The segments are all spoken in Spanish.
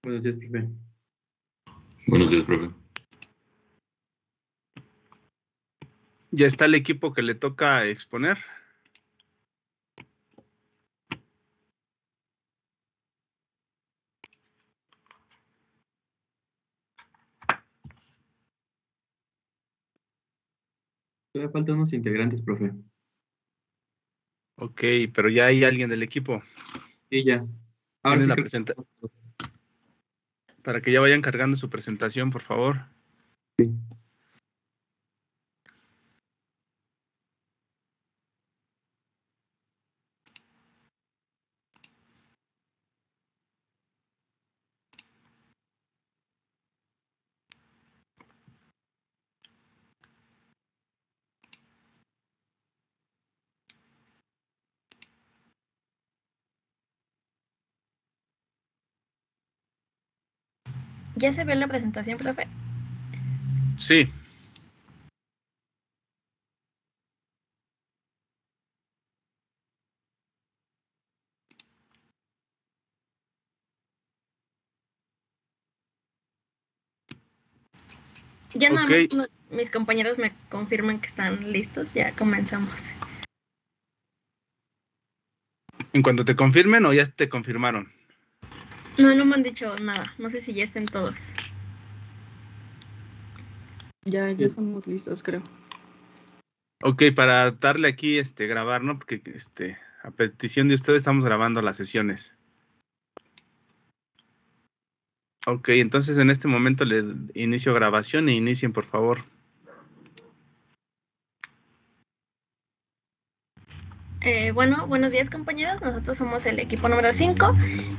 Buenos días, profe. Buenos días, profe. ¿Ya está el equipo que le toca exponer? Todavía faltan unos integrantes, profe. Ok, pero ya hay alguien del equipo. Sí, ya. ¿Quién es sí la creo- presentación? Para que ya vayan cargando su presentación, por favor. Sí. ¿Ya se ve la presentación, profe? Sí. Ya nada Ok. más mis compañeros me confirman que están listos, ya comenzamos. ¿En cuanto te confirmen o ya te confirmaron? No me han dicho nada, no sé si ya estén todos. Ya estamos listos, creo. Ok, para darle aquí grabar, ¿no? Porque a petición de ustedes estamos grabando las sesiones. Ok, entonces en este momento le inicio grabación e inicien, por favor. Bueno, buenos días, compañeros. Nosotros somos el equipo número 5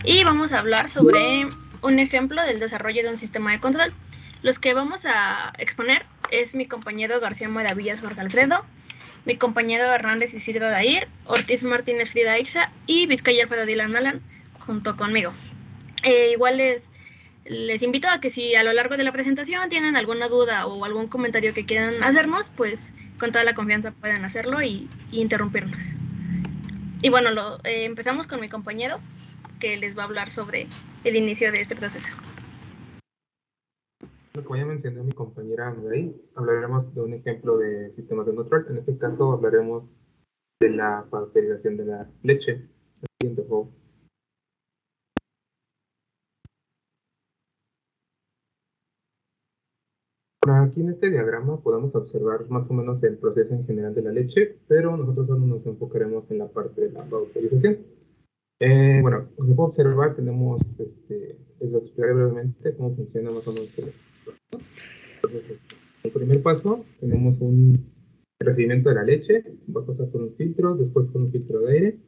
y vamos a hablar sobre un ejemplo del desarrollo de un sistema de control. Los que vamos a exponer es mi compañero García Maravillas Jorge Alfredo, mi compañero Hernández Isidro Dair, Ortiz Martínez Frida Ixa y Vizcaya Alfredo Dylan Alan junto conmigo. Igual les invito a que si a lo largo de la presentación tienen alguna duda o algún comentario que quieran hacernos, pues con toda la confianza pueden hacerlo y interrumpirnos. Y bueno, empezamos con mi compañero, que les va a hablar sobre el inicio de este proceso. Como ya mencionó mi compañera Ameday, hablaremos de un ejemplo de sistemas de control. En este caso hablaremos de la pasteurización de la leche. Siguiente, por favor. Aquí en este diagrama podemos observar más o menos el proceso en general de la leche, pero nosotros solo nos enfocaremos en la parte de la pasteurización. Bueno, como puedo observar, tenemos, les explicaré brevemente cómo funciona más o menos el proceso. El primer paso, tenemos un recibimiento de la leche, va a pasar por un filtro, después por un filtro de aire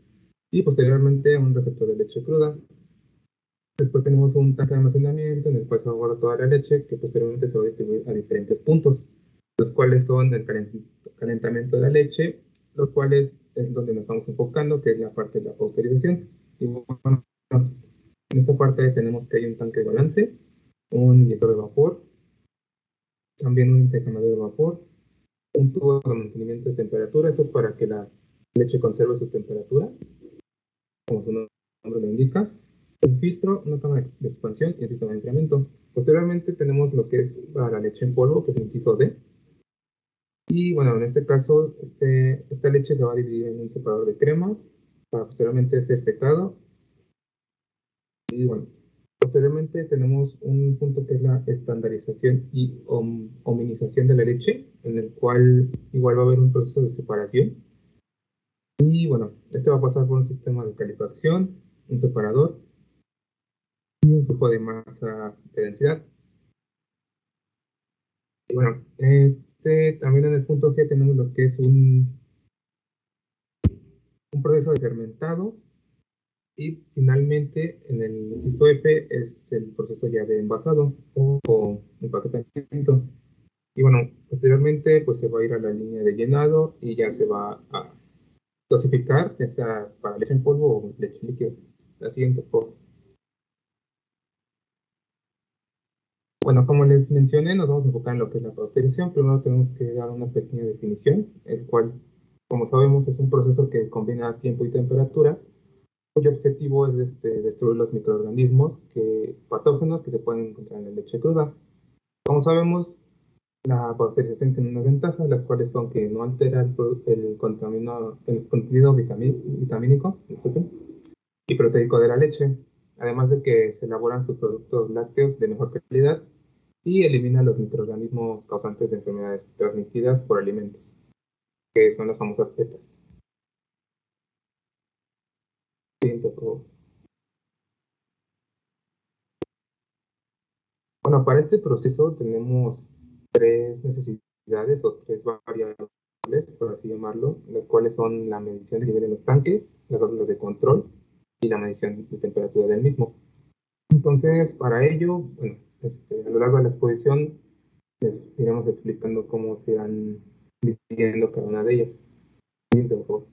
y posteriormente un receptor de leche cruda. Después tenemos un tanque de almacenamiento en el cual se guarda toda la leche que posteriormente se va a distribuir a diferentes puntos, los cuales son el calentamiento de la leche, los cuales es donde nos estamos enfocando, que es la parte de la pasteurización. Y bueno, en esta parte tenemos que hay un tanque de balance, un inyector de vapor, también un intercambiador de vapor, un tubo de mantenimiento de temperatura. Esto es para que la leche conserve su temperatura, como su nombre lo indica. Un filtro, una cámara de expansión y un sistema de enfriamiento. Posteriormente tenemos lo que es para la leche en polvo, que es el inciso D. Y bueno, en este caso, esta leche se va a dividir en un separador de crema para posteriormente ser secado. Y bueno, posteriormente tenemos un punto que es la estandarización y homogenización de la leche, en el cual igual va a haber un proceso de separación. Y bueno, este va a pasar por un sistema de calefacción, un separador y un flujo de masa de densidad. Y bueno, también en el punto G tenemos lo que es un proceso de fermentado. Y finalmente, en el inciso F es el proceso ya de envasado o empaquetamiento. Y bueno, posteriormente pues se va a ir a la línea de llenado y ya se va a clasificar, ya sea para leche en polvo o leche líquida. La siguiente, por favor. Bueno, como les mencioné, nos vamos a enfocar en lo que es la pasteurización. Primero tenemos que dar una pequeña definición, el cual, como sabemos, es un proceso que combina tiempo y temperatura. cuyo objetivo es destruir los microorganismos patógenos que se pueden encontrar en la leche cruda. Como sabemos, la pasteurización tiene unas ventajas, las cuales son que no altera el contenido vitamínico y proteico de la leche, además de que se elaboran subproductos lácteos de mejor calidad y elimina los microorganismos causantes de enfermedades transmitidas por alimentos, que son las famosas ETAs. Siguiente, por favor. Bueno, para este proceso tenemos tres necesidades o tres variables, por así llamarlo, las cuales son la medición del nivel de los tanques, las válvulas de control y la medición de temperatura del mismo. Entonces, para ello, bueno, a lo largo de la exposición les iremos explicando cómo se van dividiendo cada una de ellas. Siguiente, por favor.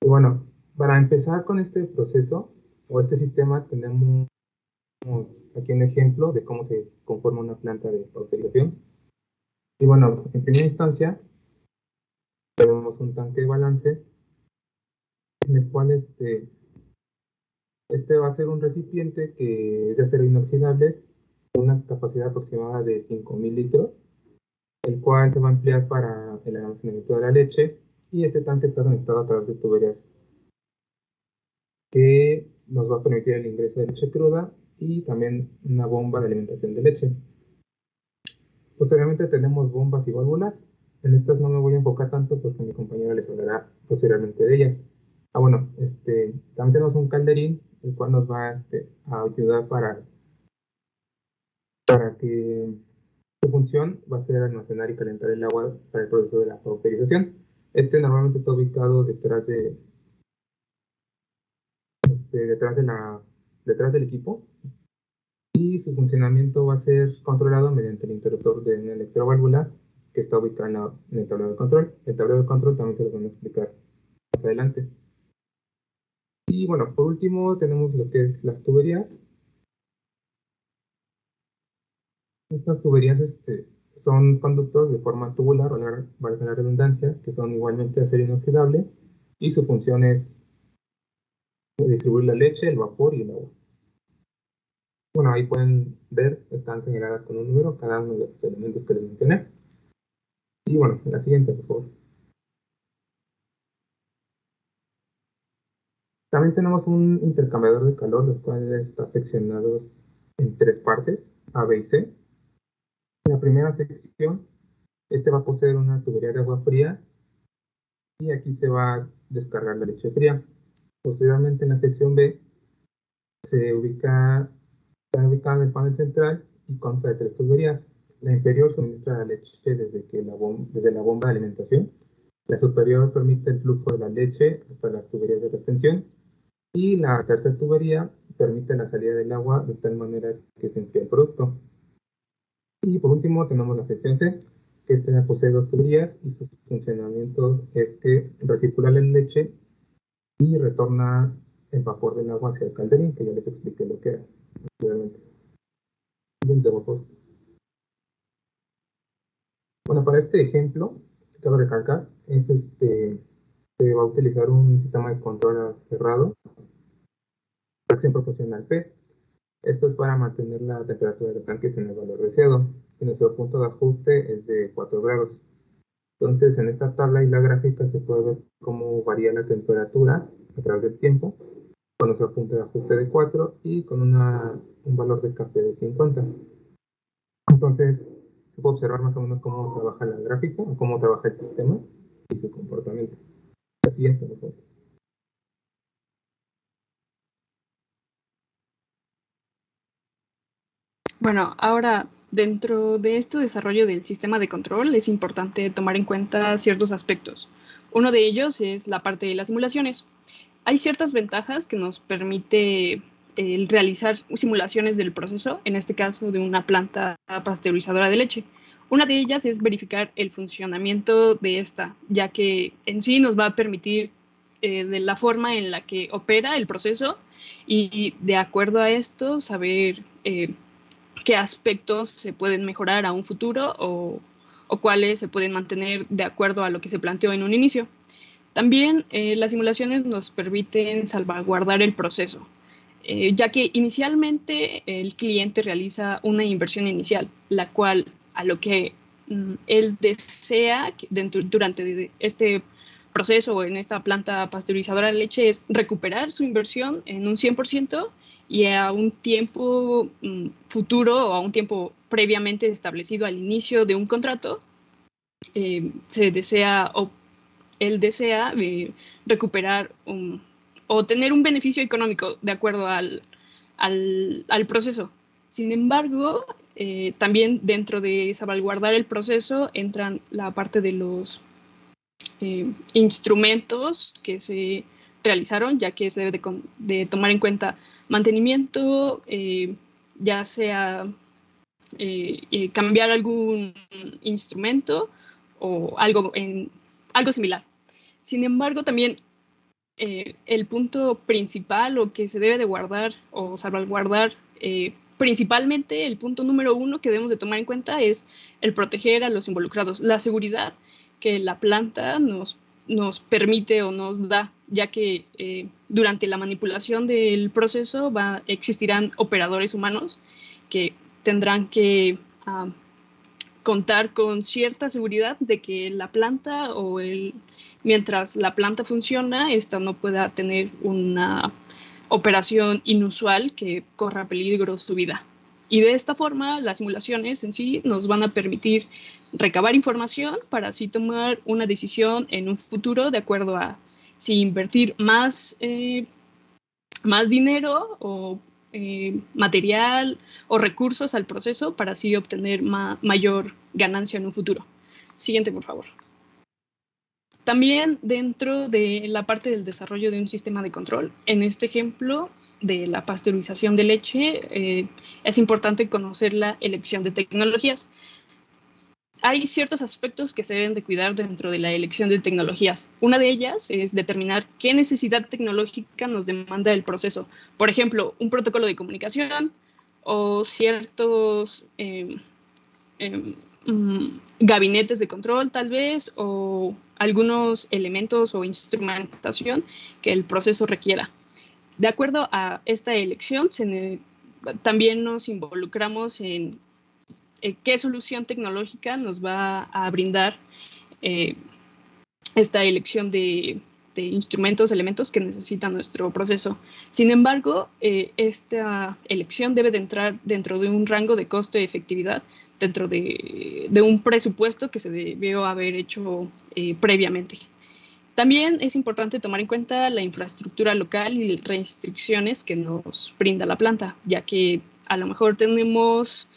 Y bueno, para empezar con este proceso o este sistema, tenemos aquí un ejemplo de cómo se conforma una planta de pasteurización. Y bueno, en primera instancia, tenemos un tanque de balance en el cual este va a ser un recipiente que es de acero inoxidable con una capacidad aproximada de 5.000 litros, el cual se va a emplear para el almacenamiento de la leche, y este tanque está conectado a través de tuberías que nos va a permitir el ingreso de leche cruda y también una bomba de alimentación de leche. Posteriormente tenemos bombas y válvulas. En estas no me voy a enfocar tanto porque mi compañero les hablará posteriormente de ellas. Bueno, también tenemos un calderín, el cual nos va a ayudar para que su función va a ser almacenar y calentar el agua para el proceso de la pasteurización. Normalmente está ubicado detrás del equipo, y su funcionamiento va a ser controlado mediante el interruptor de una electroválvula que está ubicada en el tablero de control. El tablero de control también se lo van a explicar más adelante. Y bueno, por último tenemos lo que es las tuberías. Estas tuberías son conductos de forma tubular, valga la redundancia, que son igualmente acero inoxidable, y su función es distribuir la leche, el vapor y el agua. Bueno, ahí pueden ver, están señaladas con un número cada uno de los elementos que les mencioné. Y bueno, la siguiente, por favor. También tenemos un intercambiador de calor, los cuales está seccionado en tres partes, A, B y C. En la primera sección, va a poseer una tubería de agua fría, y aquí se va a descargar la leche fría. Posteriormente, en la sección B, está ubicada en el panel central y consta de tres tuberías. La inferior suministra la leche desde la bomba de alimentación. La superior permite el flujo de la leche hasta las tuberías de retención. Y la tercera tubería permite la salida del agua de tal manera que se enfríe el producto. Y por último tenemos la sección C, que posee dos tuberías, y su funcionamiento es que recircula la leche y retorna el vapor del agua hacia el calderín, que ya les expliqué lo que era anteriormente. Bueno, para este ejemplo, cabe recalcar, se va a utilizar un sistema de control cerrado, tracción proporcional P. Esto es para mantener la temperatura del tanque en el valor deseado, y nuestro punto de ajuste es de 4 grados. Entonces, en esta tabla y la gráfica se puede ver cómo varía la temperatura a través del tiempo, con nuestro punto de ajuste de 4 y con un valor de escape de 50. Entonces, se puede observar más o menos cómo trabaja la gráfica, o cómo trabaja el sistema y su comportamiento. La siguiente, por favor. Bueno, ahora, dentro de este desarrollo del sistema de control es importante tomar en cuenta ciertos aspectos. Uno de ellos es la parte de las simulaciones. Hay ciertas ventajas que nos permite el realizar simulaciones del proceso, en este caso de una planta pasteurizadora de leche. Una de ellas es verificar el funcionamiento de esta, ya que en sí nos va a permitir de la forma en la que opera el proceso, y de acuerdo a esto saber qué aspectos se pueden mejorar a un futuro, o o cuáles se pueden mantener de acuerdo a lo que se planteó en un inicio. También las simulaciones nos permiten salvaguardar el proceso, ya que inicialmente el cliente realiza una inversión inicial, la cual a lo que él desea durante este proceso o en esta planta pasteurizadora de leche es recuperar su inversión en un 100% y a un tiempo futuro o a un tiempo previamente establecido al inicio de un contrato, él desea recuperar o tener un beneficio económico de acuerdo al proceso. Sin embargo, también dentro de salvaguardar el proceso entran la parte de los instrumentos que se realizaron, ya que se debe de tomar en cuenta mantenimiento, ya sea cambiar algún instrumento o algo similar. Sin embargo, también el punto principal o que se debe de guardar o salvaguardar, principalmente el punto número 1 que debemos de tomar en cuenta es el proteger a los involucrados, la seguridad que la planta nos permite o nos da, ya que durante la manipulación del proceso existirán operadores humanos que tendrán que contar con cierta seguridad de que la planta mientras la planta funciona, esta no pueda tener una operación inusual que corra peligro su vida. Y de esta forma, las simulaciones en sí nos van a permitir recabar información para así tomar una decisión en un futuro de acuerdo a si invertir más dinero o material o recursos al proceso para así obtener mayor ganancia en un futuro. Siguiente, por favor. También dentro de la parte del desarrollo de un sistema de control, en este ejemplo de la pasteurización de leche, es importante conocer la elección de tecnologías. Hay ciertos aspectos que se deben de cuidar dentro de la elección de tecnologías. Una de ellas es determinar qué necesidad tecnológica nos demanda el proceso. Por ejemplo, un protocolo de comunicación o ciertos gabinetes de control tal vez, o algunos elementos o instrumentación que el proceso requiera. De acuerdo a esta elección, también nos involucramos en qué solución tecnológica nos va a brindar esta elección de instrumentos, elementos que necesita nuestro proceso. Sin embargo, esta elección debe de entrar dentro de un rango de costo y efectividad, dentro de un presupuesto que se debió haber hecho previamente. También es importante tomar en cuenta la infraestructura local y restricciones que nos brinda la planta, ya que a lo mejor tenemos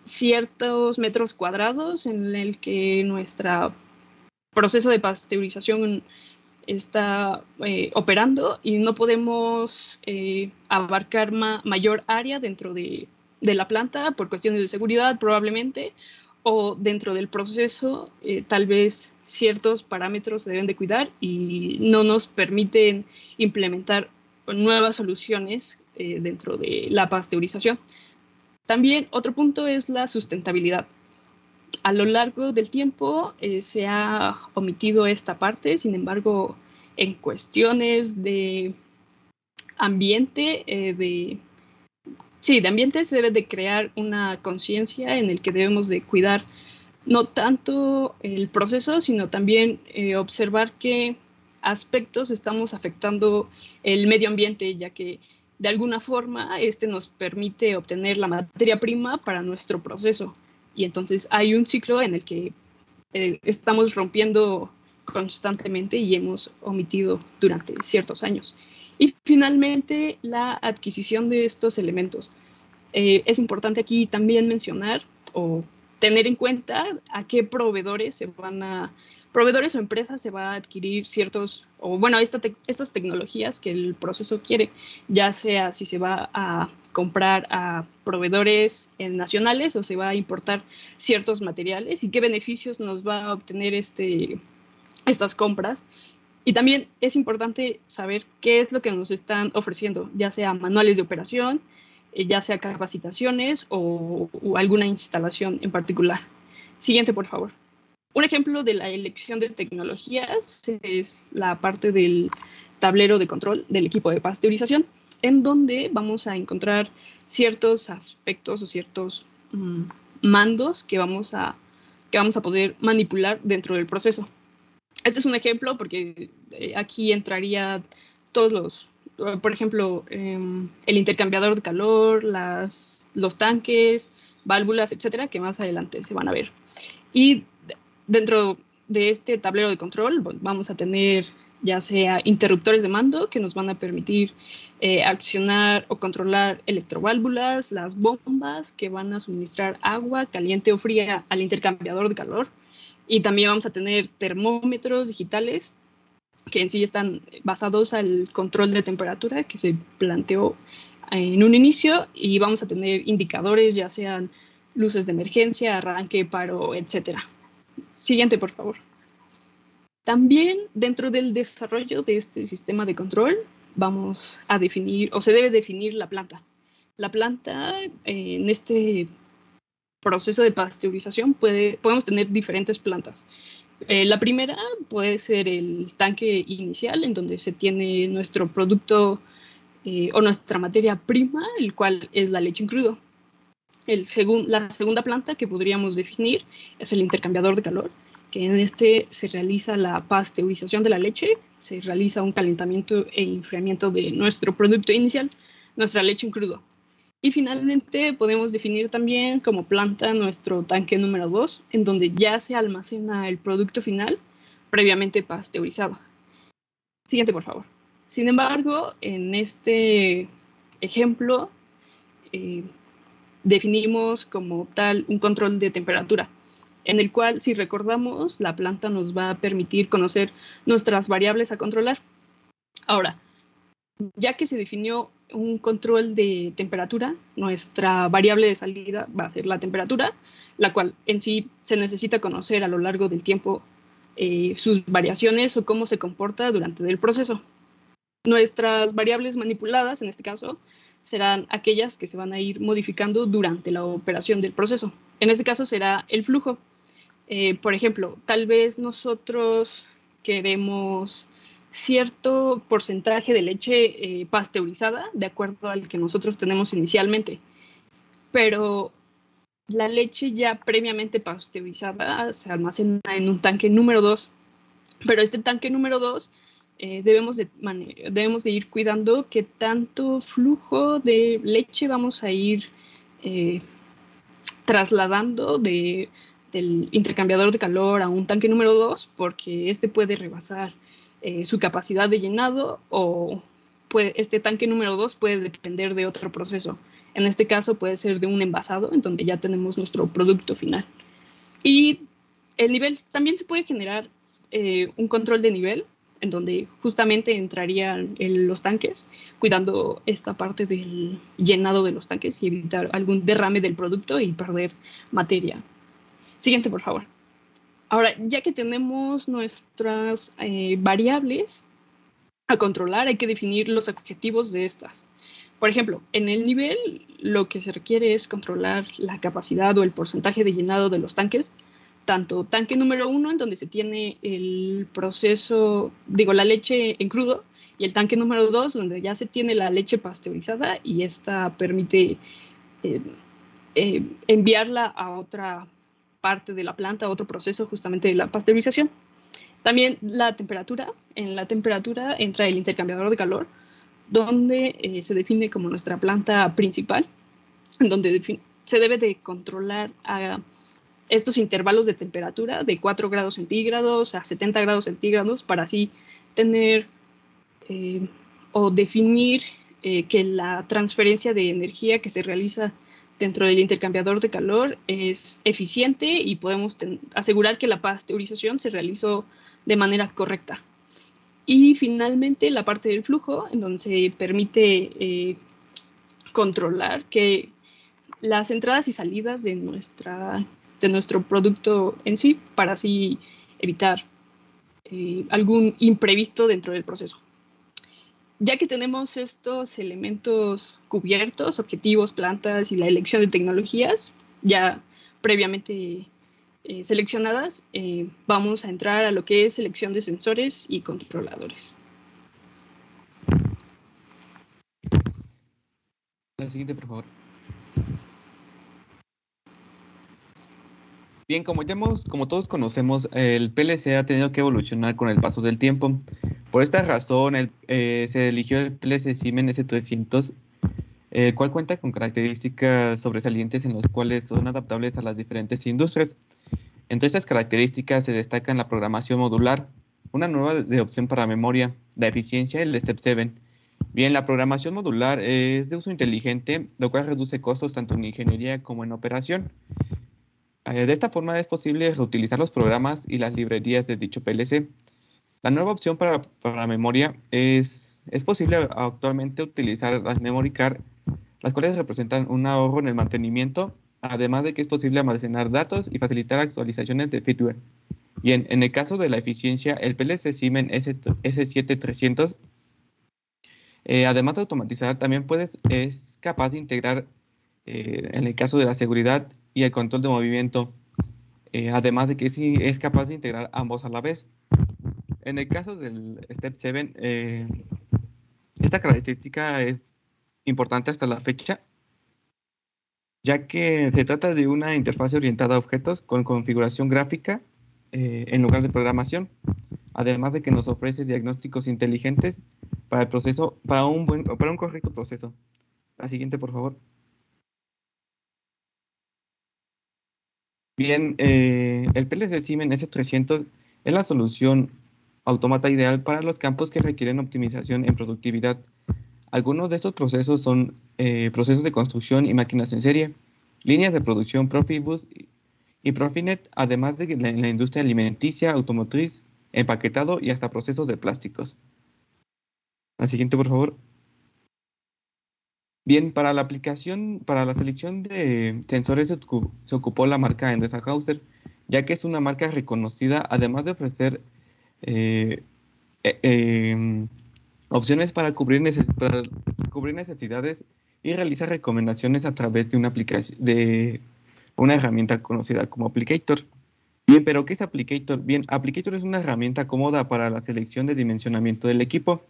ciertos metros cuadrados en el que nuestro proceso de pasteurización está operando y no podemos abarcar mayor área dentro de la planta por cuestiones de seguridad probablemente, o dentro del proceso tal vez ciertos parámetros se deben de cuidar y no nos permiten implementar nuevas soluciones dentro de la pasteurización. También otro punto es la sustentabilidad. A lo largo del tiempo se ha omitido esta parte, sin embargo, en cuestiones de ambiente, de ambiente se debe de crear una conciencia en el que debemos de cuidar no tanto el proceso, sino también observar qué aspectos estamos afectando el medio ambiente, ya que de alguna forma nos permite obtener la materia prima para nuestro proceso. Y entonces hay un ciclo en el que estamos rompiendo constantemente y hemos omitido durante ciertos años. Y finalmente, la adquisición de estos elementos. Es importante aquí también mencionar o tener en cuenta a qué proveedores o empresas se va a adquirir estas tecnologías que el proceso quiere, ya sea si se va a comprar a proveedores nacionales o se va a importar ciertos materiales y qué beneficios nos va a obtener estas compras. Y también es importante saber qué es lo que nos están ofreciendo, ya sea manuales de operación, ya sea capacitaciones o alguna instalación en particular. Siguiente, por favor. Un ejemplo de la elección de tecnologías es la parte del tablero de control del equipo de pasteurización, en donde vamos a encontrar ciertos aspectos o ciertos mandos que vamos a poder manipular dentro del proceso. Este es un ejemplo porque aquí entraría todos los, por ejemplo, el intercambiador de calor, los tanques, válvulas, etcétera, que más adelante se van a ver. Y dentro de este tablero de control vamos a tener ya sea interruptores de mando que nos van a permitir accionar o controlar electroválvulas, las bombas que van a suministrar agua caliente o fría al intercambiador de calor, y también vamos a tener termómetros digitales que en sí están basados al control de temperatura que se planteó en un inicio, y vamos a tener indicadores ya sean luces de emergencia, arranque, paro, etcétera. Siguiente, por favor. También dentro del desarrollo de este sistema de control vamos a definir, o se debe definir la planta. La planta en este proceso de pasteurización podemos tener diferentes plantas. La primera puede ser el tanque inicial, en donde se tiene nuestro producto o nuestra materia prima, el cual es la leche en crudo. La segunda planta que podríamos definir es el intercambiador de calor, que en este se realiza la pasteurización de la leche, se realiza un calentamiento e enfriamiento de nuestro producto inicial, nuestra leche en crudo. Y finalmente podemos definir también como planta nuestro tanque número 2, en donde ya se almacena el producto final previamente pasteurizado. Siguiente, por favor. Sin embargo, en este ejemplo definimos como tal un control de temperatura, en el cual, si recordamos, la planta nos va a permitir conocer nuestras variables a controlar. Ahora, ya que se definió un control de temperatura, nuestra variable de salida va a ser la temperatura, la cual en sí se necesita conocer a lo largo del tiempo sus variaciones o cómo se comporta durante el proceso. Nuestras variables manipuladas, en este caso, serán aquellas que se van a ir modificando durante la operación del proceso. En este caso será el flujo. Por ejemplo, tal vez nosotros queremos cierto porcentaje de leche pasteurizada de acuerdo al que nosotros tenemos inicialmente, pero la leche ya previamente pasteurizada se almacena en un tanque número 2, pero este tanque número 2 debemos de ir cuidando qué tanto flujo de leche vamos a ir trasladando del intercambiador de calor a un tanque número 2, porque este puede rebasar su capacidad de llenado, o este tanque número 2 puede depender de otro proceso. En este caso puede ser de un envasado, en donde ya tenemos nuestro producto final. Y el nivel, también se puede generar un control de nivel, en donde justamente entrarían los tanques, cuidando esta parte del llenado de los tanques y evitar algún derrame del producto y perder materia. Siguiente, por favor. Ahora, ya que tenemos nuestras variables a controlar, hay que definir los objetivos de estas. Por ejemplo, en el nivel, lo que se requiere es controlar la capacidad o el porcentaje de llenado de los tanques, tanto tanque número 1, en donde se tiene el proceso, la leche en crudo, y el tanque número 2, donde ya se tiene la leche pasteurizada, y esta permite enviarla a otra parte de la planta, a otro proceso justamente de la pasteurización. También la temperatura. En la temperatura entra el intercambiador de calor, donde se define como nuestra planta principal, en donde se debe de controlar a estos intervalos de temperatura de 4 grados centígrados a 70 grados centígrados, para así tener o definir que la transferencia de energía que se realiza dentro del intercambiador de calor es eficiente y podemos asegurar que la pasteurización se realizó de manera correcta. Y finalmente la parte del flujo, en donde se permite controlar que las entradas y salidas de nuestro producto en sí, para así evitar algún imprevisto dentro del proceso. Ya que tenemos estos elementos cubiertos, objetivos, plantas y la elección de tecnologías, ya previamente seleccionadas, vamos a entrar a lo que es selección de sensores y controladores. La siguiente, por favor. Bien, como todos conocemos, el PLC ha tenido que evolucionar con el paso del tiempo. Por esta razón, se eligió el PLC Siemens S300, el cual cuenta con características sobresalientes en las cuales son adaptables a las diferentes industrias. Entre estas características se destacan la programación modular, una nueva opción para memoria, la eficiencia y el Step 7. Bien, la programación modular es de uso inteligente, lo cual reduce costos tanto en ingeniería como en operación. De esta forma es posible reutilizar los programas y las librerías de dicho PLC. La nueva opción para memoria es posible actualmente utilizar las memory card, las cuales representan un ahorro en el mantenimiento, además de que es posible almacenar datos y facilitar actualizaciones de firmware. Bien, en el caso de la eficiencia, el PLC Siemens S7300, además de automatizar, también es capaz de integrar, en el caso de la seguridad y el control de movimiento, además de que sí es capaz de integrar ambos a la vez. En el caso del Step 7, esta característica es importante hasta la fecha, ya que se trata de una interfaz orientada a objetos con configuración gráfica en lugar de programación, además de que nos ofrece diagnósticos inteligentes para el proceso, para un correcto proceso. La siguiente, por favor. Bien, el PLC Siemens S300 es la solución autómata ideal para los campos que requieren optimización en productividad. Algunos de estos procesos son procesos de construcción y máquinas en serie, líneas de producción Profibus y Profinet, además de la industria alimenticia, automotriz, empaquetado y hasta procesos de plásticos. La siguiente, por favor. Bien, para la selección de sensores se ocupó la marca Endesa-Hauser, ya que es una marca reconocida, además de ofrecer opciones para cubrir necesidades y realizar recomendaciones a través de una herramienta conocida como Applicator. Bien, pero ¿qué es Applicator? Bien, Applicator es una herramienta cómoda para la selección de dimensionamiento del equipo.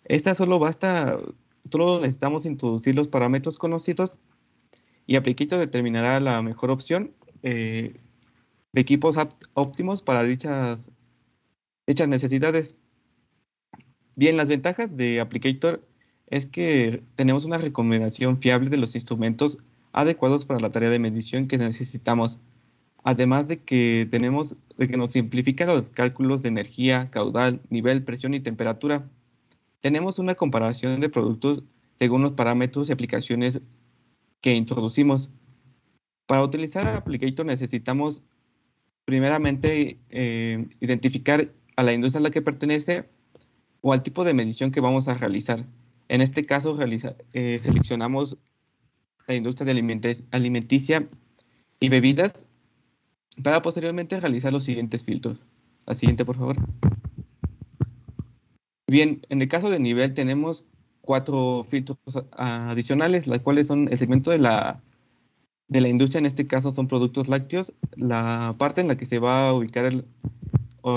Esta solo necesitamos introducir los parámetros conocidos y Applicator determinará la mejor opción de equipos óptimos para dichas necesidades. Bien, las ventajas de Applicator es que tenemos una recomendación fiable de los instrumentos adecuados para la tarea de medición que necesitamos, además de que nos simplifica los cálculos de energía, caudal, nivel, presión y temperatura. Tenemos una comparación de productos según los parámetros y aplicaciones que introducimos. Para utilizar Applicator necesitamos primeramente identificar a la industria a la que pertenece o al tipo de medición que vamos a realizar. En este caso seleccionamos la industria de alimenticia y bebidas para posteriormente realizar los siguientes filtros. La siguiente, por favor. Bien, en el caso de nivel tenemos 4 filtros adicionales, las cuales son el segmento de la industria, en este caso son productos lácteos, la parte en la que se va a ubicar el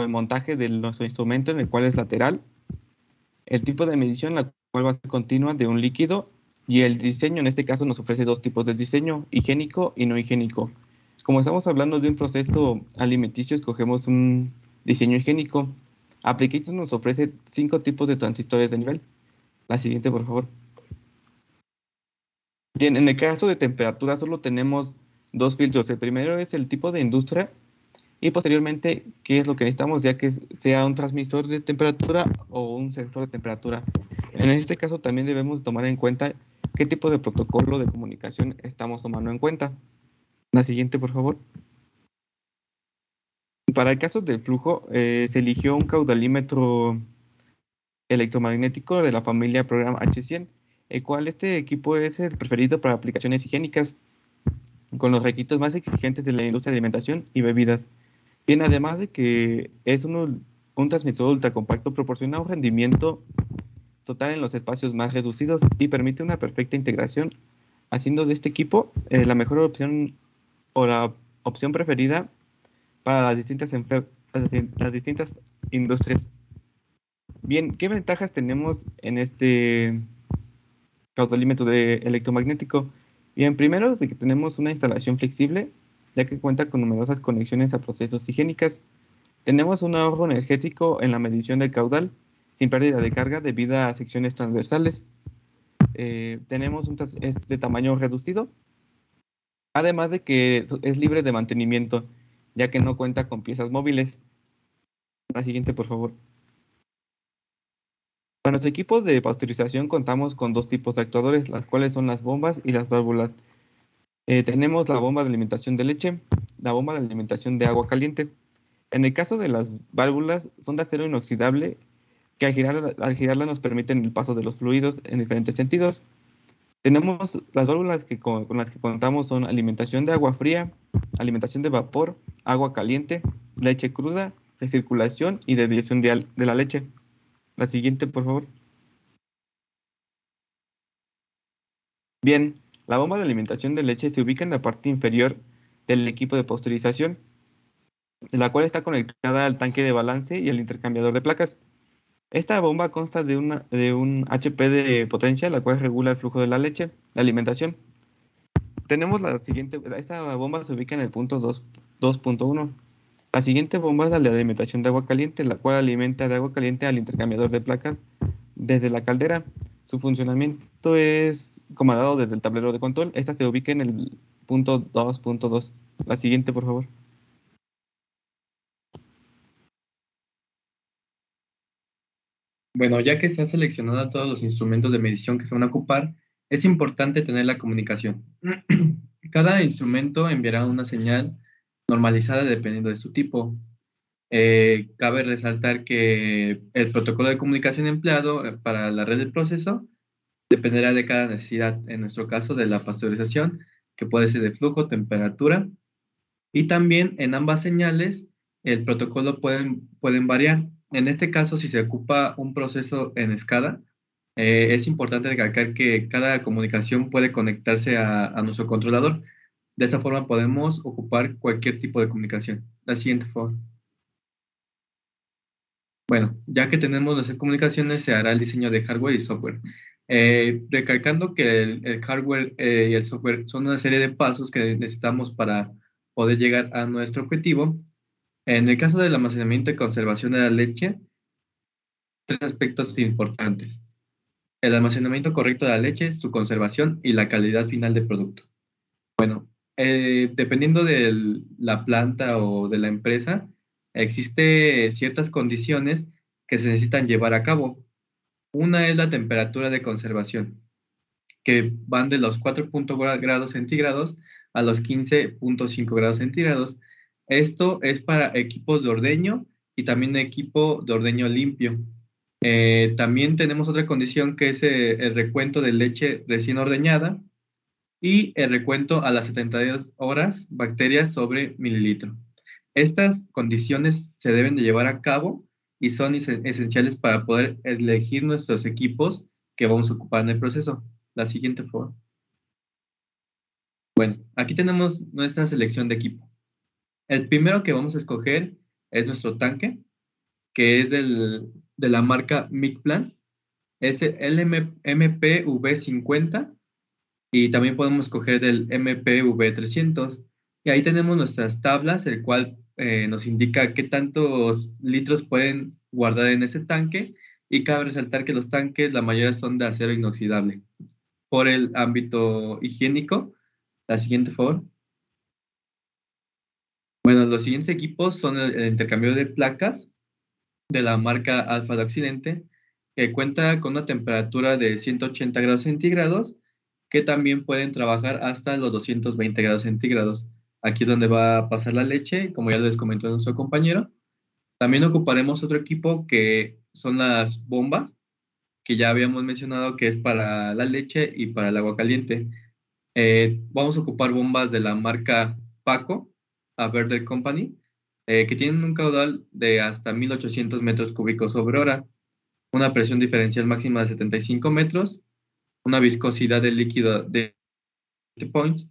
montaje de nuestro instrumento, en el cual es lateral, el tipo de medición, la cual va a ser continua de un líquido, y el diseño, en este caso nos ofrece 2 tipos de diseño, higiénico y no higiénico. Como estamos hablando de un proceso alimenticio, escogemos un diseño higiénico. Applicator nos ofrece 5 tipos de transistores de nivel. La siguiente, por favor. Bien, en el caso de temperatura solo tenemos 2 filtros. El primero es el tipo de industria y posteriormente qué es lo que necesitamos, ya que sea un transmisor de temperatura o un sensor de temperatura. En este caso también debemos tomar en cuenta qué tipo de protocolo de comunicación estamos tomando en cuenta. La siguiente, por favor. Para el caso del flujo, se eligió un caudalímetro electromagnético de la familia Program H100, el cual este equipo es el preferido para aplicaciones higiénicas, con los requisitos más exigentes de la industria de alimentación y bebidas. Bien, además de que es un transmisor ultracompacto, proporciona un rendimiento total en los espacios más reducidos y permite una perfecta integración, haciendo de este equipo la mejor opción o la opción preferida para las distintas industrias. Bien, ¿qué ventajas tenemos en este caudalímetro de electromagnético? Bien, primero de que tenemos una instalación flexible, ya que cuenta con numerosas conexiones a procesos higiénicas. Tenemos un ahorro energético en la medición del caudal, sin pérdida de carga debido a secciones transversales. Tenemos es de tamaño reducido, además de que es libre de mantenimiento, ya que no cuenta con piezas móviles. La siguiente, por favor. Para nuestro equipo de pasteurización contamos con dos tipos de actuadores, las cuales son las bombas y las válvulas. Tenemos la bomba de alimentación de leche, la bomba de alimentación de agua caliente. En el caso de las válvulas, son de acero inoxidable que al girarla nos permiten el paso de los fluidos en diferentes sentidos. Tenemos las válvulas con las que contamos son alimentación de agua fría, alimentación de vapor, agua caliente, leche cruda, recirculación y desviación de la leche. La siguiente, por favor. Bien, la bomba de alimentación de leche se ubica en la parte inferior del equipo de pasteurización, la cual está conectada al tanque de balance y al intercambiador de placas. Esta bomba consta de un HP de potencia, la cual regula el flujo de la leche, la alimentación. Tenemos la siguiente, esta bomba se ubica en el punto 2.1. La siguiente bomba es la de alimentación de agua caliente, la cual alimenta de agua caliente al intercambiador de placas desde la caldera. Su funcionamiento es comandado desde el tablero de control. Esta se ubica en el punto 2.2. La siguiente, por favor. Bueno, ya que se ha seleccionado todos los instrumentos de medición que se van a ocupar, es importante tener la comunicación. Cada instrumento enviará una señal normalizada dependiendo de su tipo. Cabe resaltar que el protocolo de comunicación empleado para la red del proceso dependerá de cada necesidad, en nuestro caso de la pasteurización, que puede ser de flujo, temperatura, y también en ambas señales el protocolo pueden variar. En este caso, si se ocupa un proceso en escala, es importante recalcar que cada comunicación puede conectarse a nuestro controlador. De esa forma podemos ocupar cualquier tipo de comunicación. La siguiente, por favor. Bueno, ya que tenemos las comunicaciones, se hará el diseño de hardware y software. Recalcando que el hardware y el software son una serie de pasos que necesitamos para poder llegar a nuestro objetivo. En el caso del almacenamiento y conservación de la leche, tres aspectos importantes: el almacenamiento correcto de la leche, su conservación y la calidad final del producto. Bueno, dependiendo de la planta o de la empresa, existen ciertas condiciones que se necesitan llevar a cabo. Una es la temperatura de conservación, que van de los 4.0 grados centígrados a los 15.5 grados centígrados. Esto es para equipos de ordeño y también equipo de ordeño limpio. También tenemos otra condición que es el recuento de leche recién ordeñada y el recuento a las 72 horas bacterias sobre mililitro. Estas condiciones se deben de llevar a cabo y son esenciales para poder elegir nuestros equipos que vamos a ocupar en el proceso. La siguiente, por favor. Bueno, aquí tenemos nuestra selección de equipo. El primero que vamos a escoger es nuestro tanque, que es de la marca Micplan. Es el MPV50 y también podemos escoger del MPV300. Y ahí tenemos nuestras tablas, el cual nos indica qué tantos litros pueden guardar en ese tanque, y cabe resaltar que los tanques, la mayoría son de acero inoxidable. Por el ámbito higiénico, la siguiente, por favor. Bueno, los siguientes equipos son el intercambio de placas de la marca Alfa de Occidente, que cuenta con una temperatura de 180 grados centígrados, que también pueden trabajar hasta los 220 grados centígrados. Aquí es donde va a pasar la leche, como ya les comentó nuestro compañero. También ocuparemos otro equipo que son las bombas, que ya habíamos mencionado que es para la leche y para el agua caliente. Vamos a ocupar bombas de la marca Paco, a Verde Company, que tienen un caudal de hasta 1800 metros cúbicos sobre hora, una presión diferencial máxima de 75 metros, una viscosidad del líquido de 20 points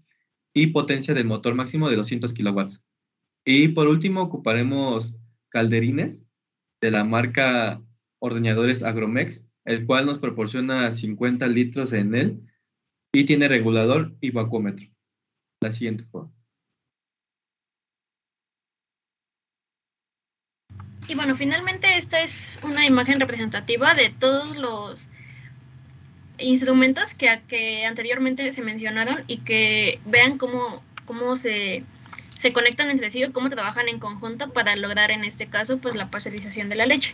y potencia del motor máximo de 200 kilowatts. Y por último ocuparemos calderines de la marca Ordeñadores Agromex, el cual nos proporciona 50 litros en él y tiene regulador y vacuómetro. La siguiente forma. Y bueno, finalmente esta es una imagen representativa de todos los instrumentos que anteriormente se mencionaron y que vean cómo se conectan entre sí o cómo trabajan en conjunto para lograr en este caso pues la pasteurización de la leche.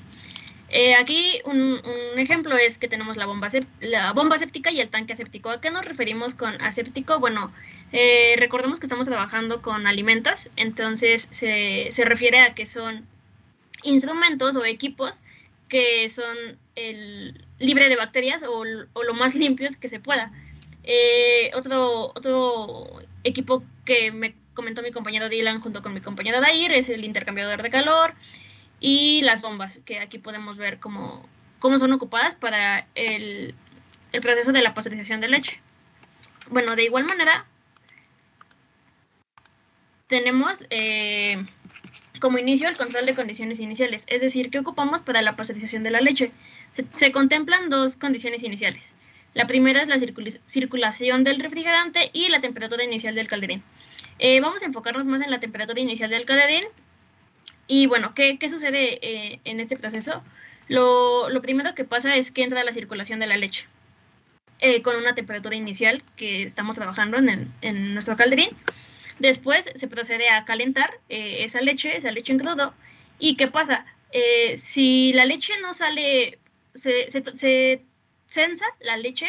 Aquí un ejemplo es que tenemos la bomba séptica y el tanque aséptico. ¿A qué nos referimos con aséptico? Bueno, recordemos que estamos trabajando con alimentos, entonces se refiere a que son instrumentos o equipos que son libre de bacterias o lo más limpios que se pueda. Otro equipo que me comentó mi compañero Dylan junto con mi compañero Dair es el intercambiador de calor y las bombas, que aquí podemos ver cómo son ocupadas para el proceso de la pasteurización de leche. Bueno, de igual manera, tenemos como inicio el control de condiciones iniciales, es decir, ¿qué ocupamos para la pasteurización de la leche? Se contemplan dos condiciones iniciales. La primera es la circulación del refrigerante y la temperatura inicial del calderín. Vamos a enfocarnos más en la temperatura inicial del calderín. Y bueno, ¿qué sucede en este proceso? Lo primero que pasa es que entra la circulación de la leche con una temperatura inicial que estamos trabajando en nuestro calderín. Después se procede a calentar esa leche en crudo. ¿Y qué pasa? Si la leche no sale, se censa la leche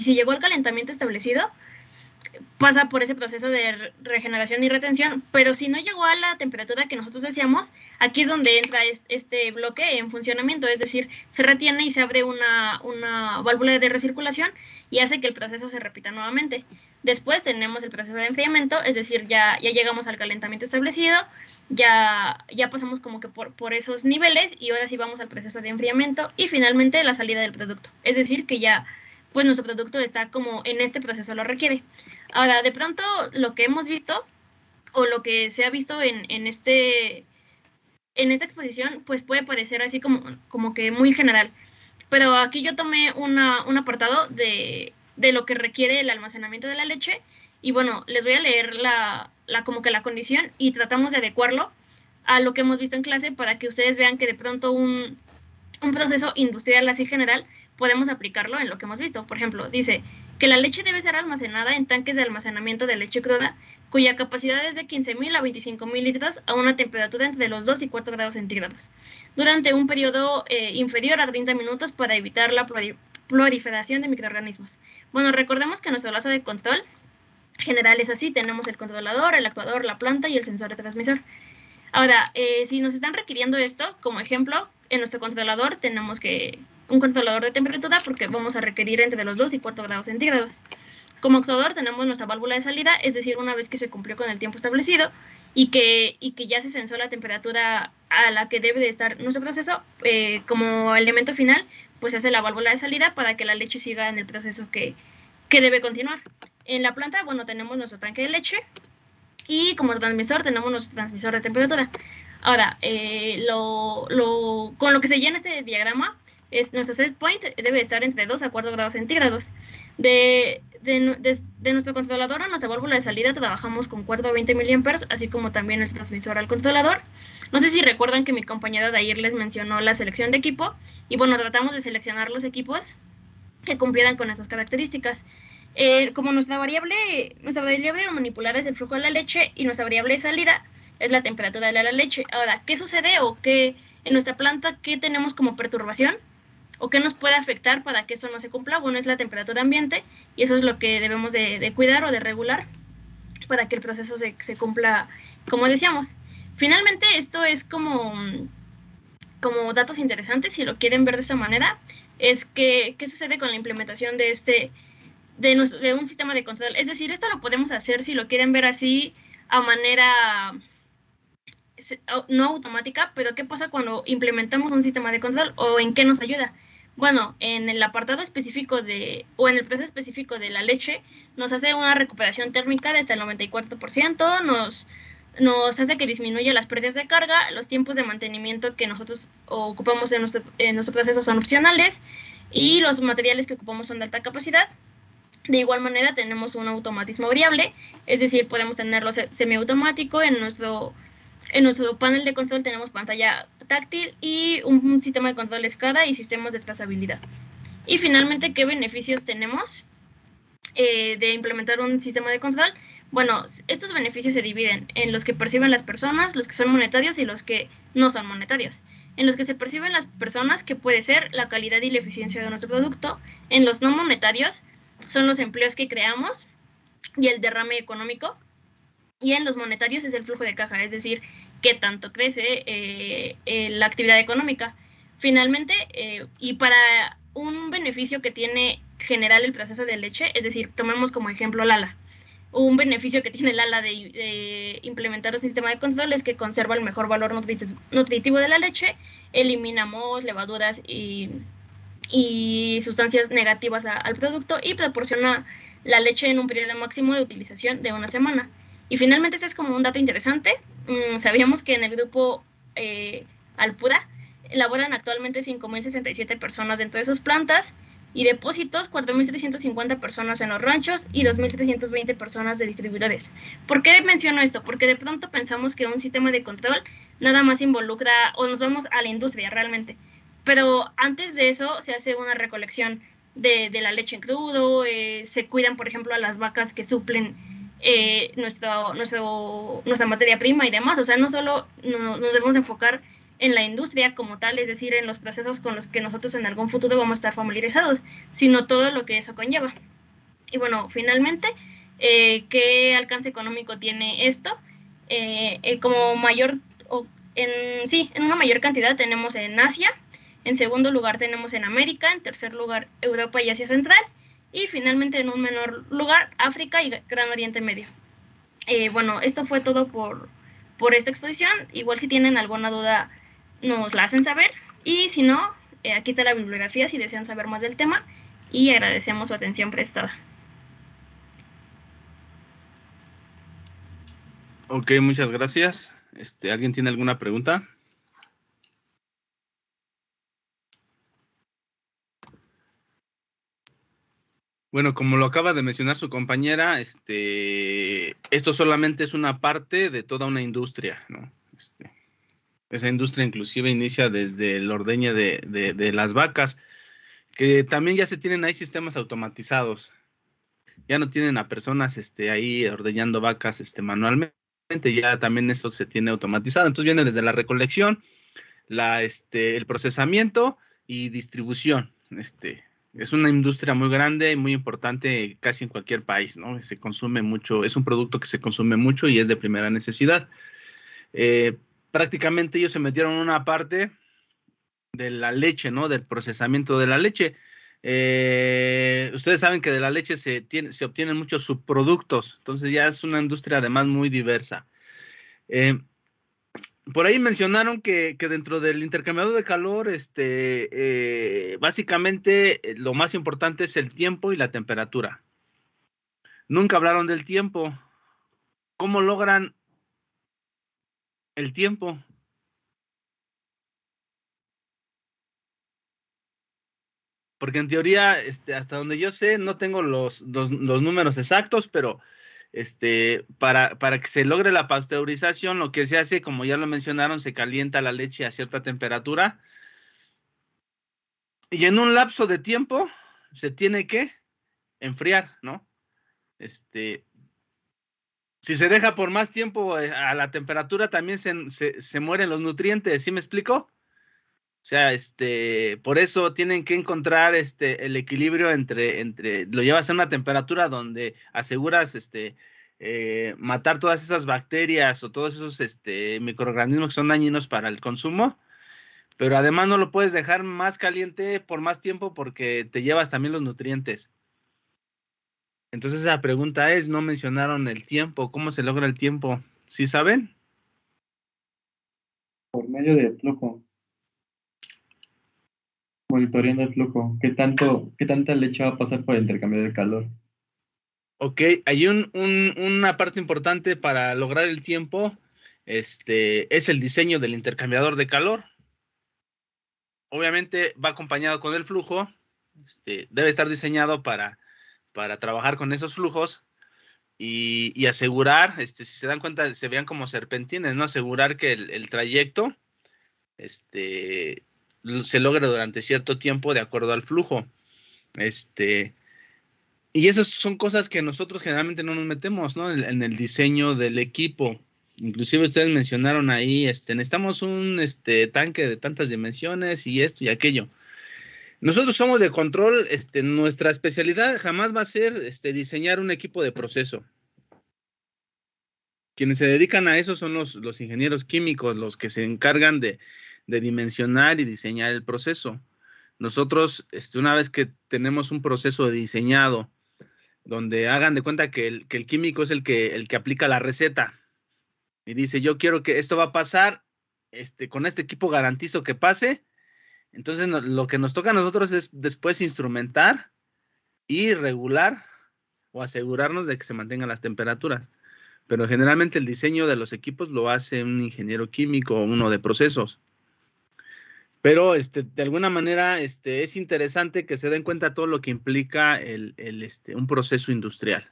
si llegó al calentamiento establecido, pasa por ese proceso de regeneración y retención, pero si no llegó a la temperatura que nosotros deseamos, aquí es donde entra este bloque en funcionamiento, es decir, se retiene y se abre una válvula de recirculación y hace que el proceso se repita nuevamente. Después tenemos el proceso de enfriamiento, es decir, ya llegamos al calentamiento establecido, ya pasamos como que por esos niveles y ahora sí vamos al proceso de enfriamiento y finalmente la salida del producto, es decir, que ya pues nuestro producto está como en este proceso lo requiere. Ahora, de pronto, lo que hemos visto o lo que se ha visto en esta exposición, pues puede parecer así como que muy general. Pero aquí yo tomé un apartado de lo que requiere el almacenamiento de la leche y bueno, les voy a leer como que la condición y tratamos de adecuarlo a lo que hemos visto en clase para que ustedes vean que de pronto un proceso industrial así general podemos aplicarlo en lo que hemos visto. Por ejemplo, dice que la leche debe ser almacenada en tanques de almacenamiento de leche cruda cuya capacidad es de 15.000 a 25.000 litros a una temperatura entre los 2 y 4 grados centígrados, durante un periodo inferior a 30 minutos para evitar la proliferación de microorganismos. Bueno, recordemos que nuestro lazo de control general es así, tenemos el controlador, el actuador, la planta y el sensor de transmisor. Ahora, si nos están requiriendo esto, como ejemplo, en nuestro controlador tenemos un controlador de temperatura porque vamos a requerir entre los 2 y 4 grados centígrados. Como actuador tenemos nuestra válvula de salida, es decir, una vez que se cumplió con el tiempo establecido y que ya se sensó la temperatura a la que debe de estar nuestro proceso, como elemento final, pues se hace la válvula de salida para que la leche siga en el proceso que debe continuar. En la planta, bueno, tenemos nuestro tanque de leche y como transmisor tenemos nuestro transmisor de temperatura. Ahora, con lo que se llena este diagrama, nuestro set point debe estar entre 2 a 4 grados centígrados. De nuestro controlador a nuestra válvula de salida trabajamos con 4 a 20 miliamperes, así como también el transmisor al controlador. No sé si recuerdan que mi compañera Dair les mencionó la selección de equipo, y bueno, tratamos de seleccionar los equipos que cumplieran con estas características. Como nuestra variable manipular es el flujo de la leche y nuestra variable de salida es la temperatura de la leche. Ahora, ¿qué sucede o qué en nuestra planta qué tenemos como perturbación o qué nos puede afectar para que eso no se cumpla? Bueno, es la temperatura ambiente y eso es lo que debemos de cuidar o de regular para que el proceso se cumpla como decíamos. Finalmente, esto es como datos interesantes, si lo quieren ver de esta manera, es que qué sucede con la implementación de un sistema de control. Es decir, esto lo podemos hacer, si lo quieren ver así, a manera no automática, pero ¿qué pasa cuando implementamos un sistema de control o en qué nos ayuda? Bueno, en el apartado específico o en el proceso específico de la leche, nos hace una recuperación térmica de hasta el 94%, nos hace que disminuya las pérdidas de carga, los tiempos de mantenimiento que nosotros ocupamos en nuestro proceso son opcionales y los materiales que ocupamos son de alta capacidad. De igual manera tenemos un automatismo variable, es decir, podemos tenerlo semiautomático. En nuestro panel de control tenemos pantalla táctil y un sistema de control de escala y sistemas de trazabilidad. Y finalmente, ¿qué beneficios tenemos de implementar un sistema de control? Bueno, estos beneficios se dividen en los que perciben las personas, los que son monetarios y los que no son monetarios. En los que se perciben las personas, que puede ser la calidad y la eficiencia de nuestro producto. En los no monetarios son los empleos que creamos y el derrame económico. Y en los monetarios es el flujo de caja, es decir, qué tanto crece la actividad económica. Finalmente, y para un beneficio que tiene general el proceso de leche, es decir, tomemos como ejemplo Lala. Un beneficio que tiene Lala de implementar un sistema de control es que conserva el mejor valor nutritivo de la leche, elimina mohos, levaduras y sustancias negativas al producto y proporciona la leche en un periodo máximo de utilización de 1 semana. Y finalmente, este es como un dato interesante. Sabíamos que en el grupo Alpura laboran actualmente 5.067 personas dentro de sus plantas y depósitos, 4.350 personas en los ranchos y 2.320 personas de distribuidores. ¿Por qué menciono esto? Porque de pronto pensamos que un sistema de control nada más involucra, o nos vamos a la industria realmente, pero antes de eso se hace una recolección de la leche en crudo, se cuidan, por ejemplo, a las vacas que suplen nuestra materia prima y demás. O sea, no solo nos debemos enfocar en la industria como tal, es decir, en los procesos con los que nosotros en algún futuro vamos a estar familiarizados, sino todo lo que eso conlleva. Y bueno, finalmente, ¿qué alcance económico tiene esto? Como mayor, en una mayor cantidad tenemos en Asia, en segundo lugar tenemos en América, en tercer lugar Europa y Asia Central, y finalmente en un menor lugar África y Gran Oriente Medio. Bueno, esto fue todo por esta exposición. Igual si tienen alguna duda nos la hacen saber, y si no, aquí está la bibliografía si desean saber más del tema, y agradecemos su atención prestada. Ok, muchas gracias. ¿Alguien tiene alguna pregunta? Bueno, como lo acaba de mencionar su compañera, esto solamente es una parte de toda una industria, ¿no? Esa industria inclusive inicia desde el ordeñe de las vacas, que también ya se tienen ahí sistemas automatizados. Ya no tienen a personas ahí ordeñando vacas manualmente, ya también eso se tiene automatizado. Entonces viene desde la recolección, el procesamiento y distribución. Es una industria muy grande y muy importante casi en cualquier país, ¿no? Se consume mucho, es un producto que se consume mucho y es de primera necesidad. Prácticamente ellos se metieron en una parte de la leche, ¿no? Del procesamiento de la leche. Ustedes saben que de la leche se obtienen muchos subproductos, entonces ya es una industria además muy diversa. Por ahí mencionaron que dentro del intercambiador de calor, básicamente lo más importante es el tiempo y la temperatura. Nunca hablaron del tiempo. ¿Cómo logran el tiempo? Porque en teoría, hasta donde yo sé, no tengo los números exactos, pero para que se logre la pasteurización, lo que se hace, como ya lo mencionaron, se calienta la leche a cierta temperatura y en un lapso de tiempo se tiene que enfriar, ¿no? Si se deja por más tiempo a la temperatura, también se mueren los nutrientes, ¿sí me explico? O sea, por eso tienen que encontrar el equilibrio entre lo llevas a una temperatura donde aseguras matar todas esas bacterias o todos esos microorganismos que son dañinos para el consumo, pero además no lo puedes dejar más caliente por más tiempo porque te llevas también los nutrientes. Entonces la pregunta es, no mencionaron el tiempo. ¿Cómo se logra el tiempo? ¿Sí saben? Por medio del flujo. Monitoreando el flujo. ¿Qué tanta leche va a pasar por el intercambio de calor? Ok, hay una parte importante para lograr el tiempo, es el diseño del intercambiador de calor. Obviamente va acompañado con el flujo. Debe estar diseñado para trabajar con esos flujos y asegurar, si se dan cuenta, se vean como serpentines, ¿no? Asegurar que el trayecto se logre durante cierto tiempo de acuerdo al flujo. Y esas son cosas que nosotros generalmente no nos metemos, ¿no? En el diseño del equipo. Inclusive ustedes mencionaron ahí, necesitamos un tanque de tantas dimensiones y esto y aquello. Nosotros somos de control, nuestra especialidad jamás va a ser diseñar un equipo de proceso. Quienes se dedican a eso son los ingenieros químicos, los que se encargan de dimensionar y diseñar el proceso. Nosotros, una vez que tenemos un proceso diseñado, donde hagan de cuenta que el químico es el que aplica la receta y dice, yo quiero que esto va a pasar, con este equipo garantizo que pase. Entonces, lo que nos toca a nosotros es después instrumentar y regular o asegurarnos de que se mantengan las temperaturas. Pero generalmente el diseño de los equipos lo hace un ingeniero químico o uno de procesos. Pero de alguna manera es interesante que se den cuenta todo lo que implica un proceso industrial.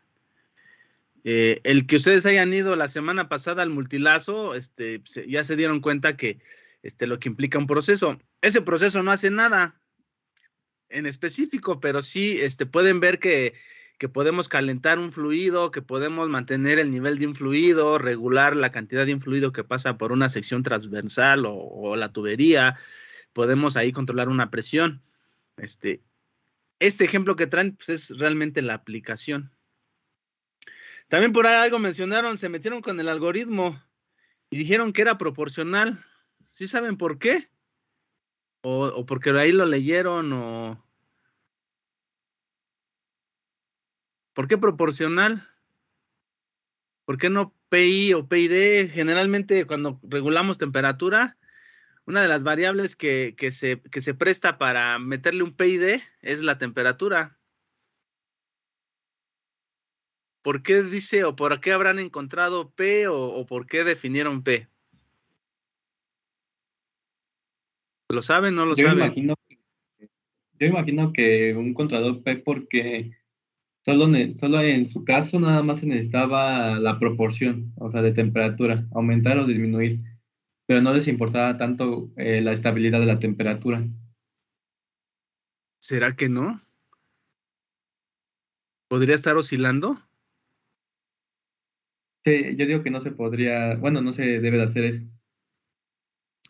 El que ustedes hayan ido la semana pasada al Multilazo, ya se dieron cuenta que lo que implica un proceso. Ese proceso no hace nada en específico, pero sí pueden ver que podemos calentar un fluido, que podemos mantener el nivel de un fluido, regular la cantidad de un fluido que pasa por una sección transversal o la tubería. Podemos ahí controlar una presión. Este ejemplo que traen pues, es realmente la aplicación. También por ahí algo mencionaron, se metieron con el algoritmo y dijeron que era proporcional. ¿Sí saben por qué? O porque ahí lo leyeron o... ¿Por qué proporcional? ¿Por qué no PI o PID? Generalmente cuando regulamos temperatura, una de las variables que se presta para meterle un PID es la temperatura. ¿Por qué dice o por qué habrán encontrado P o por qué definieron P? ¿Lo saben o no lo saben? Yo imagino que un controlador P porque solo en su caso nada más se necesitaba la proporción, o sea, de temperatura, aumentar o disminuir, pero no les importaba tanto la estabilidad de la temperatura. ¿Será que no? ¿Podría estar oscilando? Sí, yo digo que no se podría, bueno, no se debe de hacer eso.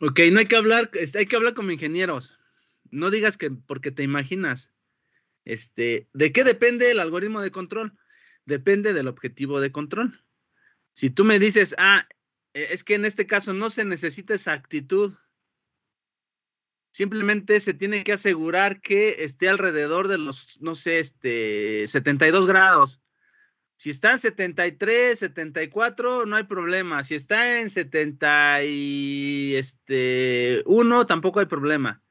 Ok, no hay que hablar, hay que hablar como ingenieros. No digas que porque te imaginas. ¿De qué depende el algoritmo de control? Depende del objetivo de control. Si tú me dices, es que en este caso no se necesita exactitud. Simplemente se tiene que asegurar que esté alrededor de los, no sé, 72 grados. Si está en 73, 74, no hay problema. Si está en 71, tampoco hay problema.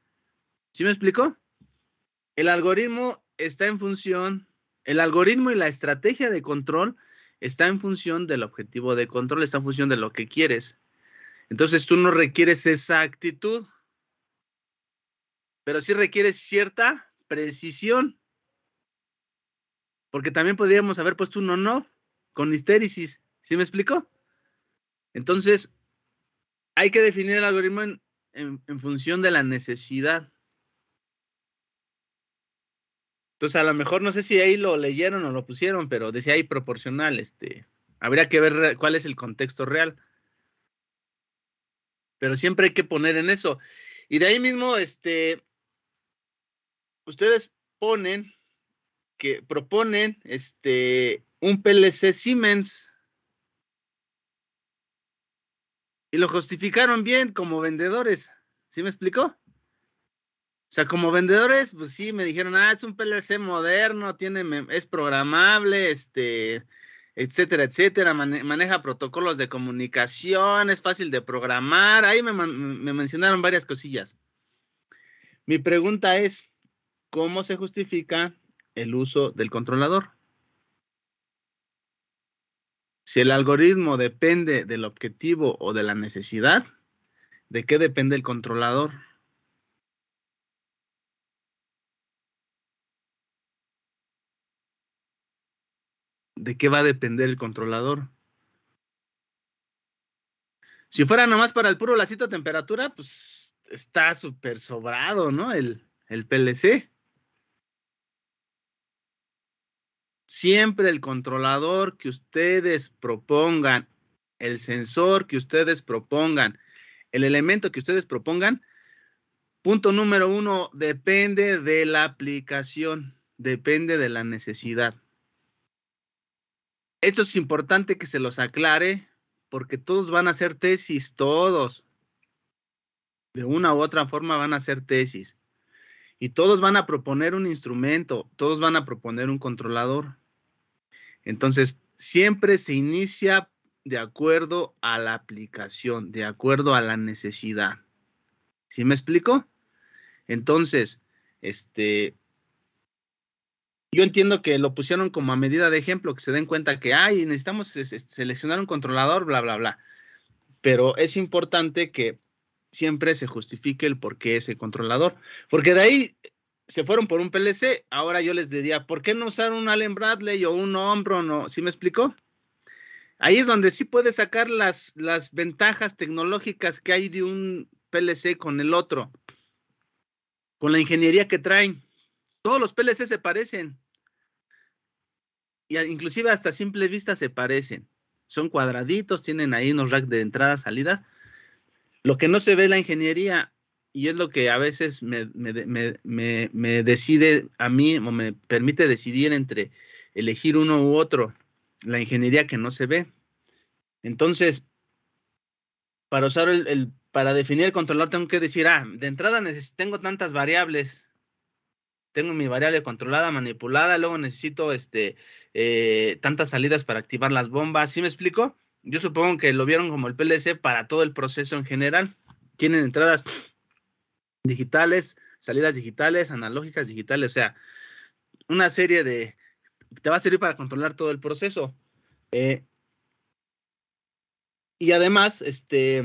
¿Sí me explico? El algoritmo está en función, el algoritmo y la estrategia de control está en función del objetivo de control, está en función de lo que quieres. Entonces tú no requieres exactitud, pero sí requieres cierta precisión. Porque también podríamos haber puesto un on-off con histéresis. ¿Sí me explico? Entonces, hay que definir el algoritmo en función de la necesidad. Entonces, a lo mejor no sé si ahí lo leyeron o lo pusieron, pero decía ahí proporcional. Habría que ver cuál es el contexto real. Pero siempre hay que poner en eso. Y de ahí mismo, ustedes proponen un PLC Siemens y lo justificaron bien como vendedores. ¿Sí me explicó? O sea, como vendedores, pues sí, me dijeron, es un PLC moderno, es programable, etcétera, etcétera, maneja protocolos de comunicación, es fácil de programar. Ahí me mencionaron varias cosillas. Mi pregunta es, ¿cómo se justifica el uso del controlador? Si el algoritmo depende del objetivo o de la necesidad, ¿de qué depende el controlador? ¿De qué va a depender el controlador? Si fuera nomás para el puro lacito de temperatura, pues está súper sobrado, ¿no? El PLC. Siempre el controlador que ustedes propongan, el sensor que ustedes propongan, el elemento que ustedes propongan, punto número 1, depende de la aplicación, depende de la necesidad. Esto es importante que se los aclare porque todos van a hacer tesis, todos. De una u otra forma van a hacer tesis. Y todos van a proponer un instrumento, todos van a proponer un controlador. Entonces, siempre se inicia de acuerdo a la aplicación, de acuerdo a la necesidad. ¿Sí me explico? Entonces, yo entiendo que lo pusieron como a medida de ejemplo, que se den cuenta que necesitamos seleccionar un controlador, bla, bla, bla. Pero es importante que siempre se justifique el por qué ese controlador. Porque de ahí se fueron por un PLC, ahora yo les diría, ¿por qué no usar un Allen Bradley o un Omron? No? ¿Sí me explicó? Ahí es donde sí puedes sacar las ventajas tecnológicas que hay de un PLC con el otro, con la ingeniería que traen. Todos los PLC se parecen, y inclusive hasta a simple vista se parecen. Son cuadraditos, tienen ahí unos racks de entradas, salidas. Lo que no se ve es la ingeniería, y es lo que a veces me decide a mí, o me permite decidir entre elegir uno u otro, la ingeniería que no se ve. Entonces, para usar para definir el controlador tengo que decir, de entrada tengo tantas variables, tengo mi variable controlada, manipulada, luego necesito tantas salidas para activar las bombas. ¿Sí me explico? Yo supongo que lo vieron como el PLC para todo el proceso en general. Tienen entradas digitales, salidas digitales, analógicas digitales, o sea, una serie de... Te va a servir para controlar todo el proceso. Y además, te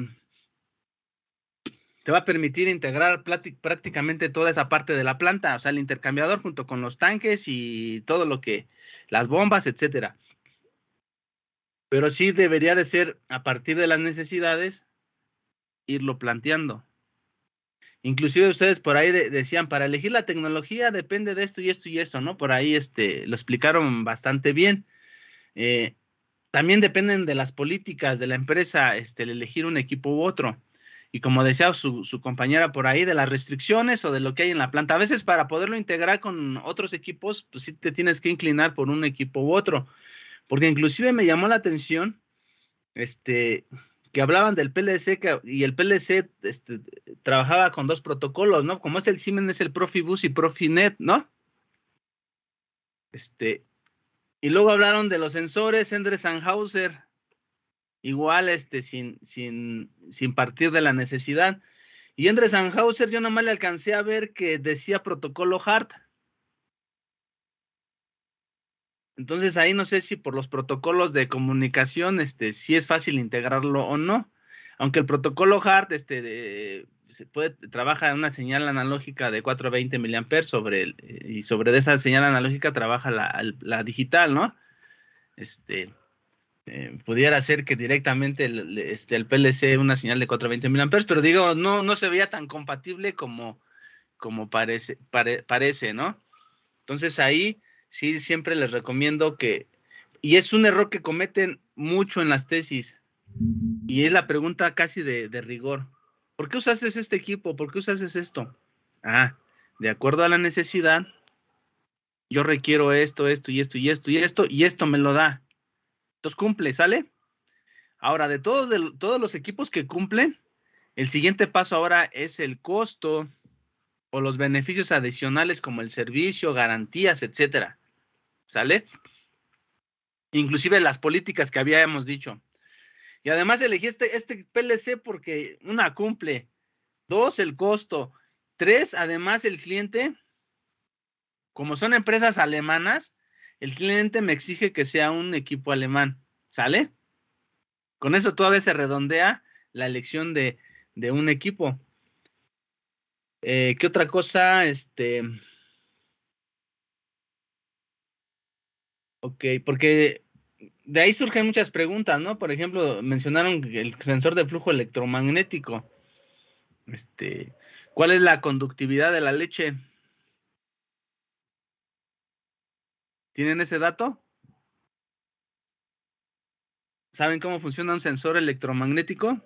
va a permitir integrar prácticamente toda esa parte de la planta, o sea, el intercambiador junto con los tanques y todo lo que, las bombas, etcétera. Pero sí debería de ser, a partir de las necesidades, irlo planteando. Inclusive ustedes por ahí decían, para elegir la tecnología depende de esto y esto y esto, ¿no? Por ahí lo explicaron bastante bien. También dependen de las políticas de la empresa, el elegir un equipo u otro. Y como decía su compañera por ahí, de las restricciones o de lo que hay en la planta. A veces para poderlo integrar con otros equipos, pues sí te tienes que inclinar por un equipo u otro. Porque inclusive me llamó la atención, que hablaban del PLC, y el PLC trabajaba con 2 protocolos, ¿no? Como es el Siemens, es el Profibus y Profinet, ¿no? Y luego hablaron de los sensores, Endres-Hauser, igual sin partir de la necesidad. Y Endres-Hauser yo nomás le alcancé a ver que decía protocolo HART. Entonces ahí no sé si por los protocolos de comunicación si es fácil integrarlo o no. Aunque el protocolo HART trabaja en una señal analógica de 420 mA y sobre esa señal analógica trabaja la digital, ¿no? Pudiera ser que directamente el PLC una señal de 420 mA, pero digo, no se veía tan compatible como parece, ¿no? Entonces ahí sí siempre les recomiendo y es un error que cometen mucho en las tesis, y es la pregunta casi de rigor. ¿Por qué usaste este equipo? ¿Por qué usaste esto? De acuerdo a la necesidad, yo requiero esto y esto y esto y esto, y esto me lo da. Entonces cumple, ¿sale? Ahora, de todos los equipos que cumplen, el siguiente paso ahora es el costo o los beneficios adicionales como el servicio, garantías, etcétera. ¿Sale? Inclusive las políticas que habíamos dicho. Y además elegí este PLC porque 1, cumple. 2, el costo. 3, además el cliente, como son empresas alemanas, el cliente me exige que sea un equipo alemán. ¿Sale? Con eso todavía se redondea la elección de un equipo. ¿Qué otra cosa? Ok, porque de ahí surgen muchas preguntas, ¿no? Por ejemplo, mencionaron el sensor de flujo electromagnético. ¿Cuál es la conductividad de la leche? ¿Tienen ese dato? ¿Saben cómo funciona un sensor electromagnético?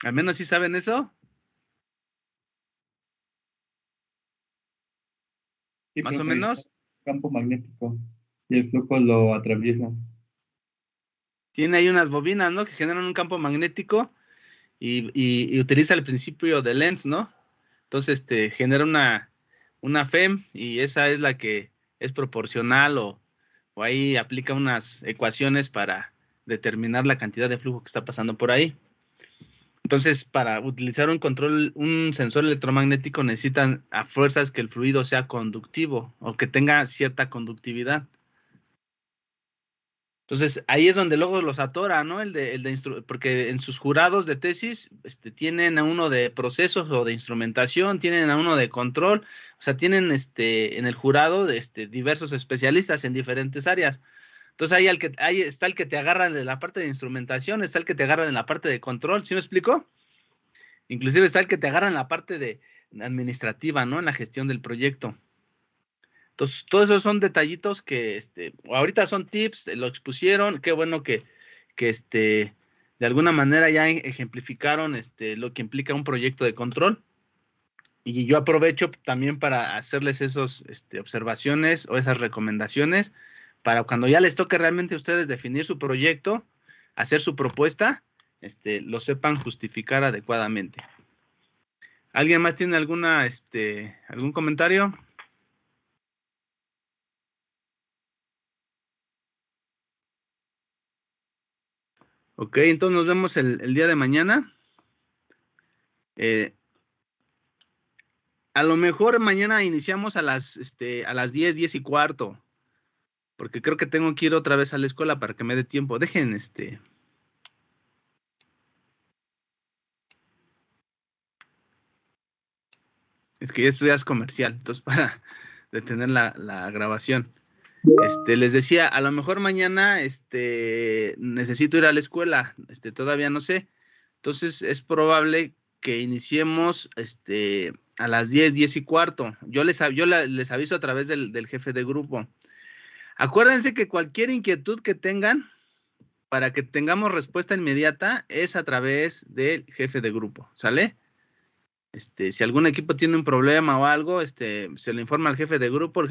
¿Al menos sí saben eso? Sí, ¿Más o profe, menos? campo magnético y el flujo lo atraviesa. Tiene ahí unas bobinas, ¿no? Que generan un campo magnético y utiliza el principio de Lenz, ¿no? Entonces, genera una FEM y esa es la que es proporcional o ahí aplica unas ecuaciones para determinar la cantidad de flujo que está pasando por ahí. Entonces, para utilizar un sensor electromagnético necesitan a fuerzas que el fluido sea conductivo o que tenga cierta conductividad. Entonces, ahí es donde luego los atora, ¿no? Porque en sus jurados de tesis tienen a uno de procesos o de instrumentación, tienen a uno de control, o sea, tienen en el jurado diversos especialistas en diferentes áreas. Entonces, ahí está el que te agarra de la parte de instrumentación, está el que te agarra en la parte de control, ¿sí me explico? Inclusive está el que te agarra en la parte de administrativa, ¿no? En la gestión del proyecto. Entonces, todos esos son detallitos que ahorita son tips, lo expusieron, qué bueno que de alguna manera ya ejemplificaron lo que implica un proyecto de control. Y yo aprovecho también para hacerles esas observaciones o esas recomendaciones para cuando ya les toque realmente a ustedes definir su proyecto, hacer su propuesta, lo sepan justificar adecuadamente. ¿Alguien más tiene algún comentario? Ok, entonces nos vemos el día de mañana. A lo mejor mañana iniciamos a las 10, 10 y cuarto. Porque creo que tengo que ir otra vez a la escuela para que me dé tiempo. Dejen Es que esto ya es comercial, entonces para detener la grabación. Les decía, a lo mejor mañana necesito ir a la escuela, todavía no sé. Entonces es probable que iniciemos a las 10, 10 y cuarto. Yo les aviso a través del jefe de grupo. Acuérdense que cualquier inquietud que tengan para que tengamos respuesta inmediata es a través del jefe de grupo, ¿sale? Si algún equipo tiene un problema o algo, se lo informa al jefe de grupo.